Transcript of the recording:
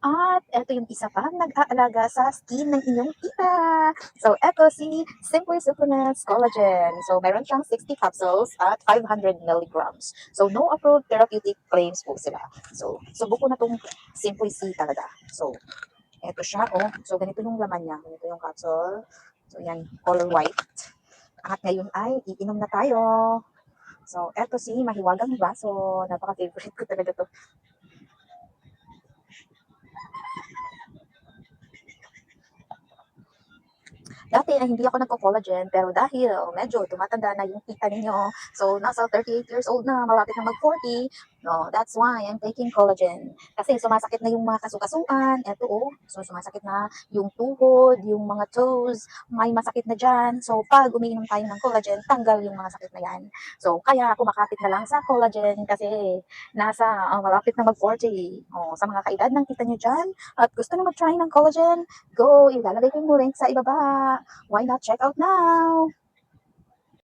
At eto yung isa pang nag-aalaga sa skin ng inyong tita. So, eto si Simply Supplements Collagen. So, meron siyang 60 capsules at 500 milligrams. So, no approved therapeutic claims po sila. So, subo ko na tong Simply C talaga. So, eto siya, oh. So, ganito yung laman niya. Ganito yung capsule. So, yan, color white. At ngayon ay iinom na tayo. So, eto si mahiwagang baso. Napaka-favorite ko talaga to. Dati ay hindi ako nagko-collagen, pero dahil medyo tumatanda na yung tita ninyo, so nasa 38 years old na, malapit na mag-40, no, that's why I'm taking collagen. Kasi sumasakit na yung mga kasukasuan, eto oh, so sumasakit na yung tuhod, yung mga toes, may masakit na dyan. So pag umiinom tayo ng collagen, tanggal yung mga sakit na yan. So kaya kumakapit na lang sa collagen kasi nasa malapit na mag-40. Oh, sa mga kaedad ng tita nyo dyan at gusto na mag-try ng collagen, go! Ilalagay ko yung link sa ibaba. Why not check out now?